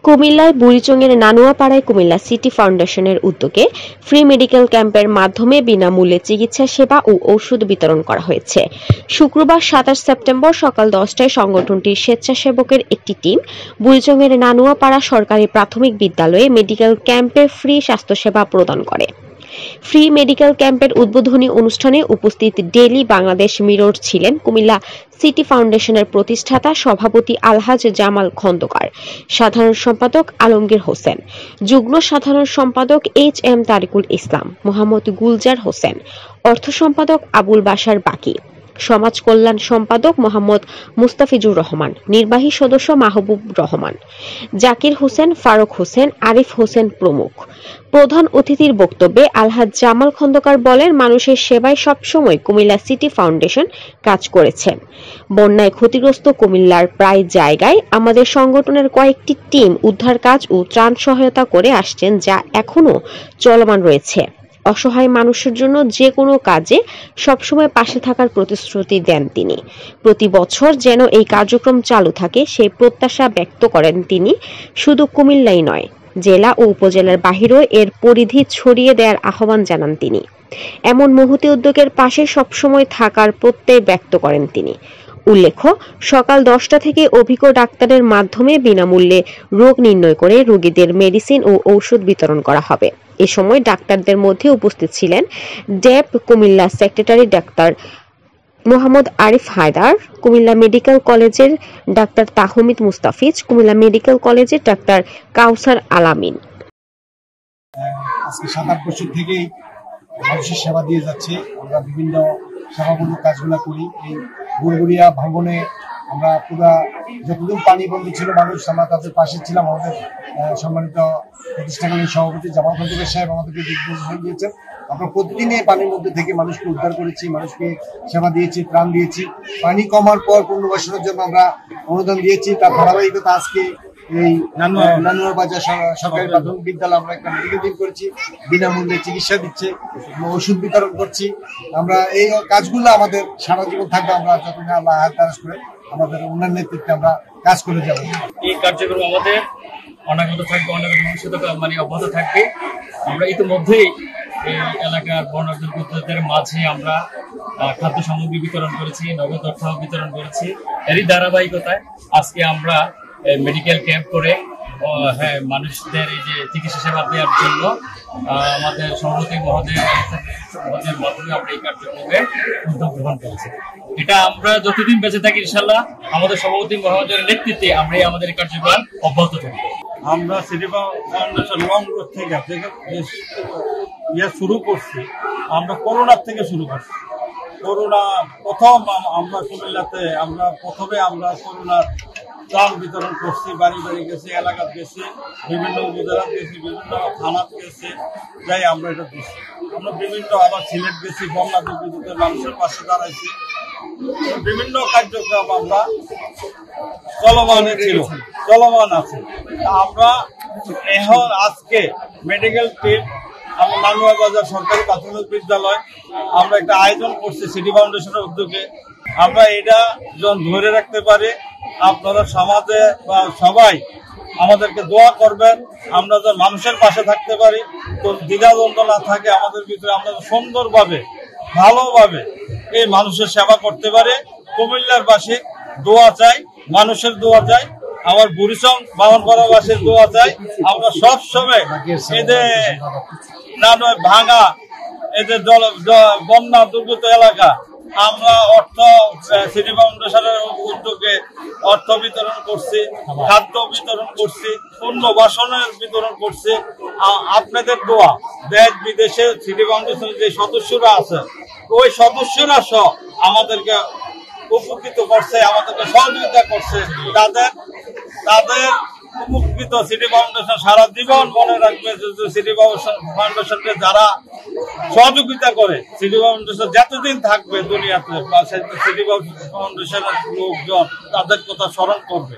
কুমিল্লায় বুড়িচংয়ের নানুয়াপাড়ায় কুমিল্লা সিটি ফাউন্ডেশনের উদ্যোগে ফ্রি মেডিকেল ক্যাম্পের মাধ্যমে বিনামূল্যে চিকিৎসা সেবা ও ওষুধ বিতরণ করা হয়েছে। শুক্রবার ২৭ সেপ্টেম্বর সকাল ১০টায় সংগঠনটির স্বেচ্ছাসেবকের একটি টিম বুড়িচংয়ের নানুয়াপাড়া সরকারি প্রাথমিক বিদ্যালয়ে মেডিকেল ক্যাম্পে ফ্রি স্বাস্থ্যসেবা প্রদান করে। ফ্রি মেডিকেল ক্যাম্পের উদ্বোধনী অনুষ্ঠানে উপস্থিত ডেইলি বাংলাদেশ মিরর ছিলেন কুমিল্লা সিটি ফাউন্ডেশনের প্রতিষ্ঠাতা সভাপতি আলহাজ জামাল খন্দকার, সাধারণ সম্পাদক আলমগীর হোসেন, যুগ্ম সাধারণ সম্পাদক HM তারিকুল ইসলাম, মোহাম্মদ গুলজার হোসেন, অর্থ সম্পাদক আবুল বাশার বাকি, সমাজ কল্যাণ সম্পাদক মোহাম্মদ মুস্তাফিজুর রহমান, নির্বাহী সদস্য মাহবুব রহমান, জাকির হোসেন, ফারুক হোসেন, আরিফ হোসেন প্রমুখ। প্রধান অতিথির বক্তব্যে আলহাজ জামাল খন্দকার বলেন, মানুষের সেবায় সবসময় কুমিল্লা সিটি ফাউন্ডেশন কাজ করেছেন। বন্যায় ক্ষতিগ্রস্ত কুমিল্লার প্রায় জায়গায় আমাদের সংগঠনের কয়েকটি টিম উদ্ধার কাজ ও ত্রাণ সহায়তা করে আসছেন, যা এখনো চলমান রয়েছে। অসহায় মানুষের জন্য যে কোনো কাজে সবসময় পাশে থাকার প্রতিশ্রুতি দেন তিনি। প্রতি বছর যেন এই কার্যক্রম চালু থাকে সেই প্রত্যাশা ব্যক্ত করেন তিনি। শুধু কুমিল্লাই নয়, জেলা ও উপজেলার বাহিরেও এর পরিধি ছড়িয়ে দেওয়ার আহ্বান জানান তিনি। এমন মহতী উদ্যোগের পাশে সবসময় থাকার প্রত্যয় ব্যক্ত করেন তিনি। উল্লেখ্য, সকাল 10টা থেকে অভিজ্ঞ ডাক্তারের মাধ্যমে বিনামূল্যে রোগ নির্ণয় করে রোগীদের মেডিসিন ও ঔষধ বিতরণ করা হবে। এ সময় ডাক্তারদের মধ্যে উপস্থিত ছিলেন DAB Comilla secretary doctor Mohammad Arif Haider, Comilla medical কলেজের ডাক্তার তাহমিদ মুস্তাফিজ, কুমিল্লা মেডিকেল কলেজের ডাক্তার কাউসার আলামিন। আজকে 7-8 বছর থেকেই মানুষের সেবা দিয়ে যাচ্ছে। আমরা বিভিন্ন সেবামূলক কাজগুলো করি। এই বুড়বুড়িয়া ভবনে আমরা পুরা যতদিন পানি বন্ধ ছিল মানুষ, আমরা তাদের পাশে ছিলাম। আমাদের সম্মানিত প্রতিষ্ঠাকালীন সভাপতি জামাল খন্দকার সাহেব আমাদেরকে দিকনির্দেশনা দিয়েছেন। আমরা প্রতিদিনে পানির মধ্যে থেকে মানুষকে উদ্ধার করেছি, মানুষকে সেবা দিয়েছি, ত্রাণ দিয়েছি। পানি কমার পর পুনর্বাসনের জন্য আমরা অনুদান দিয়েছি। তার ধারাবাহিকতা আজকে এই নানুয়ার বাজার সরকারি প্রাথমিক বিদ্যালয়ে আমরা একটা মেডিকেল টিম করেছি, বিনামূল্যে চিকিৎসা দিচ্ছে, ওষুধ বিতরণ করছি। আমরা এই কাজগুলো আমাদের সারা জীবন থাকবে। আমরা যতদিন আল্লাহ হায়াত দারাজ করে আমাদের উন্নয়ন নেতৃত্বে আমরা কাজ করে যাব। এই কার্যক্রম আমাদের অনাগত থাকবে, অনাগত ভবিষ্যতে অব্যাহত থাকবে। আমরা ইতিমধ্যেই এই এলাকার বন্যার্থদের মাঝে আমরা খাদ্য সামগ্রী বিতরণ করেছি, নগদ অর্থ বিতরণ করেছি। এরই ধারাবাহিকতায় আজকে আমরা মেডিকেল ক্যাম্প করে মানুষদের এই যে চিকিৎসা সেবা দেওয়ার জন্য আমাদের সভাপতি মহোদয়ের মাধ্যমে আমরা এই কার্যক্রমে উদ্যোগ গ্রহণ করেছি। এটা আমরা যতদিন বেঁচে থাকি ইনশাল্লাহ আমাদের সভাপতি মহোদয়ের নেতৃত্বে আমরা আমাদের এই কার্যক্রম অব্যাহত থাকবো। আমরা সিটি ফাউন্ডেশন লং রোড থেকে শুরু করছি। আমরা করোনার থেকে শুরু করছি। করোনা প্রথম আমরা কুমিল্লাতে প্রথমে করোনার ত্রাণ বিতরণ করছি, বাড়ি বাড়ি গেছি, এলাকাত গেছি, বিভিন্ন উপজেলাত গেছি, বিভিন্ন থানাত গেছি, যাই আমরা এটা দিচ্ছি। আমরা বিভিন্ন আবার সিলেট গেছি, বন্যা দুর্গত মানুষের পাশে দাঁড়াইছি। বিভিন্ন কার্যক্রম আমরা চলমান আছে। আমরা এখন আজকে মেডিকেল টিম আমরা নানুয়া বাজার সরকারি প্রাথমিক বিদ্যালয় আমরা একটা আয়োজন করছি সিটি ফাউন্ডেশনের উদ্যোগে। আমরা এটা যখন ধরে রাখতে পারি, আপনারা সমাজে বা সবাই আমাদেরকে দোয়া করবেন। আমরা যেন মানুষের পাশে থাকতে পারি, কোন দ্বিধাদ্বন্দ্ব না থাকে আমাদের ভিতরে, আমরা সুন্দরভাবে ভালোভাবে এই মানুষের সেবা করতে পারে। কুমিল্লার বাসী দোয়া চাই, মানুষের দোয়া চাই, আমার বুড়িচং বামনপাড়াবাসীর দোয়া চাই। আমরা সব সময় এদের নানুয় ভাঙা, এদের বন্যা দুর্গত এলাকা আমরা সিটি ফাউন্ডেশনের উদ্যোগে অর্থ বিতরণ করছি, খাদ্য বিতরণ করছি, পুনর্বাসনের বিতরণ করছি। আপনাদের দোয়া, দেশ বিদেশে সিটি ফাউন্ডেশনের যে সদস্যরা আছে ওই সদস্যরা সহ আমাদেরকে উপকৃত করছে, আমাদেরকে সহযোগিতা করছে। তাদের উপকৃত সিটি ফাউন্ডেশন সারা জীবন মনে রাখবে। সিটি ফাউন্ডেশনকে যারা সহযোগিতা করে, সিটি ফাউন্ডেশন যতদিন থাকবে দুনিয়াতে, বা সিটি ফাউন্ডেশনের লোকজন তাদের কথা স্মরণ করবে।